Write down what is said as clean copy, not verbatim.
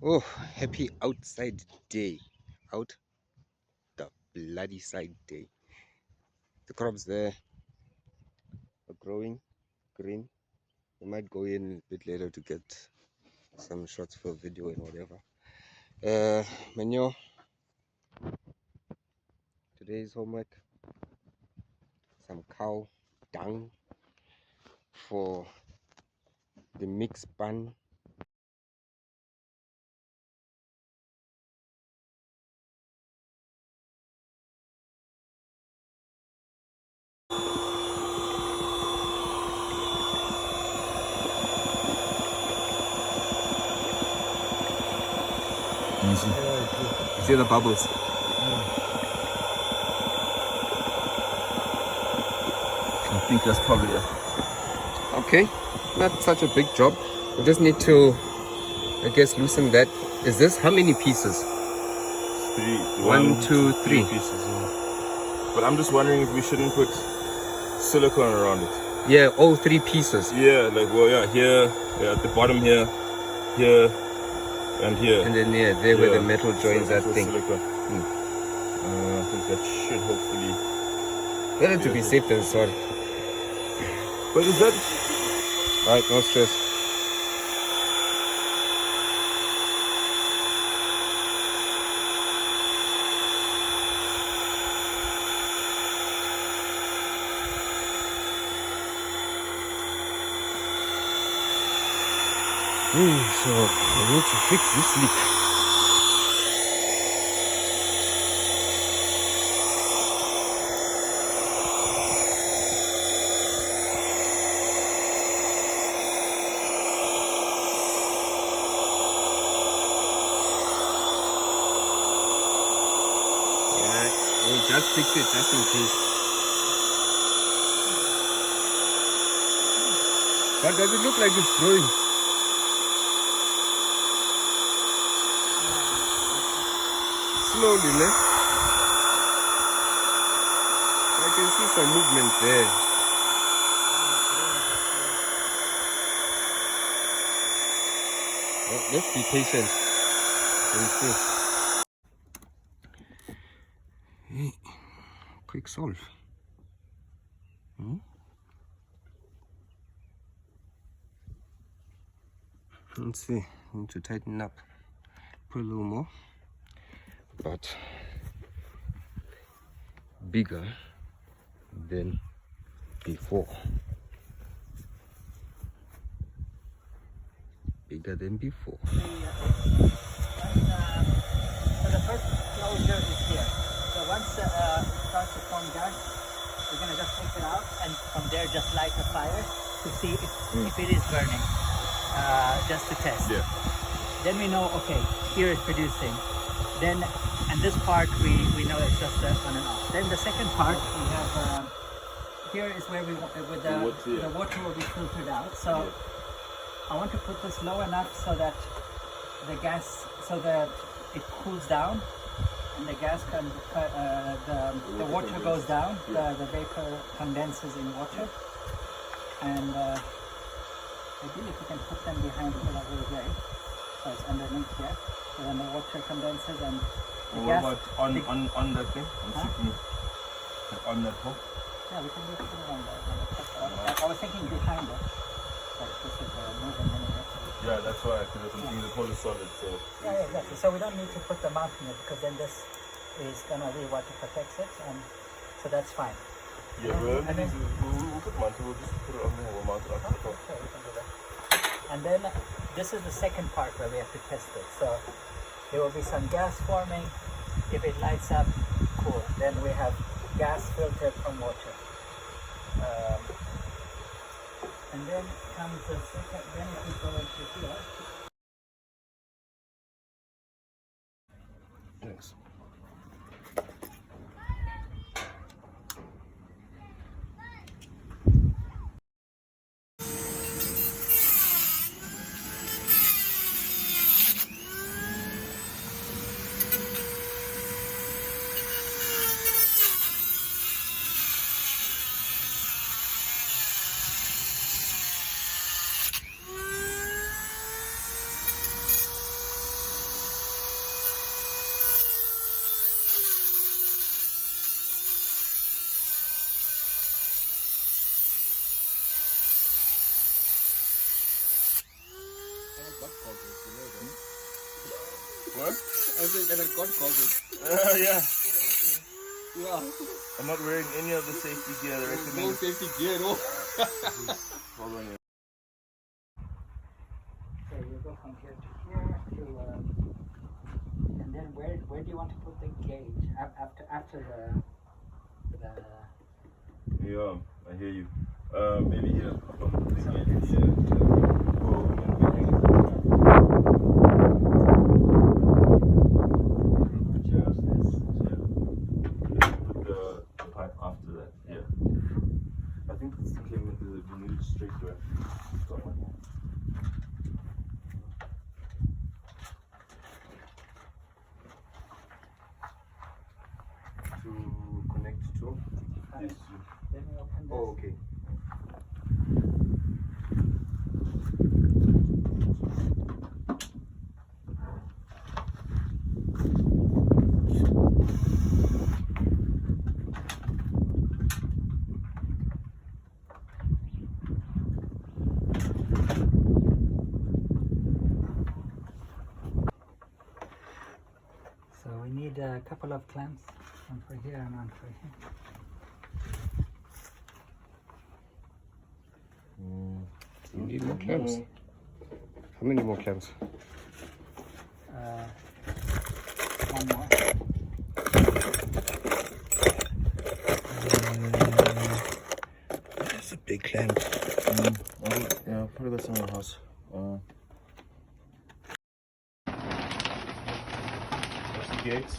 Oh, happy outside day. Out the bloody side day. The crops there are growing green. We might go in a bit later to get some shots for video and whatever. Manure. Today's homework. Some cow dung for the mix pan. You see the bubbles? I think that's probably it. Okay, not such a big job. We just need to, I guess, loosen that. Is this how many pieces? Three. One, two, three pieces. Yeah. But I'm just wondering if we shouldn't put silicone around it. Yeah, all 3 pieces. Yeah, like, well, yeah, here, yeah, at the bottom here, here, and here. And then, yeah, there where the metal joins that thing. Silicone. I think that should hopefully... Better to be safe than sorry. But is that... Alright, no stress. So I need to fix this leak. Yeah, we'll just fix it just in case. But does it look like it's growing? Slowly, ne? I can see some movement there. Well, let's be patient and see. Hey, quick solve. Let's see. Need to tighten up. Put a little more. But bigger than before. Bigger than before. So the first closure is here. So once it starts to form gas, we're gonna just take it out and from there just light a fire to see if it is burning, just to test. Yeah. Then we know, okay, here it's producing. Then, and this part we know it's just on and off. Then the second part we have, here is where we with the water will be filtered out. So I want to put this low enough so that the gas, so that it cools down and the gas can, the water goes down, the vapor condenses in water. And ideally if you can put them behind it, that will be great. So it's underneath here. So then the water condenses and the gas... What about on that thing? On that hole? Yeah, we can do it on the top. I was thinking behind it. But this is moving anyway. So yeah, that's why, because I'm thinking the pole is solid, so... Yeah, exactly. So we don't need to put the mount in it, because then this is going to be what protects it, and so that's fine. Yeah, we'll put mount, we'll just put it on there, we'll mount it on top. Okay, we can do that. And then this is the second part where we have to test it. So there will be some gas forming. If it lights up, cool. Then we have gas filtered from water. And then comes the second, then if we go into here. Thanks. What? I think and I got goggles. Yeah. Yeah. I'm not wearing any of the safety gear. I recommend. No safety gear at all. Hold on here. So you go from here to here to, and then where do you want to put the gauge after the Yeah, I hear you. Maybe here. So Yeah. it's- Yeah. Oh, choose this. Put the pipe after that. Yeah. I think it's the came with the new straight way. Got one here. To connect to this. Let me open this. Oh, okay. So we need a couple of clamps, one for here and one for here. You need more clamps. How many more clamps? One more. That's a big clamp. Yeah, probably got some in the house. That's the gates.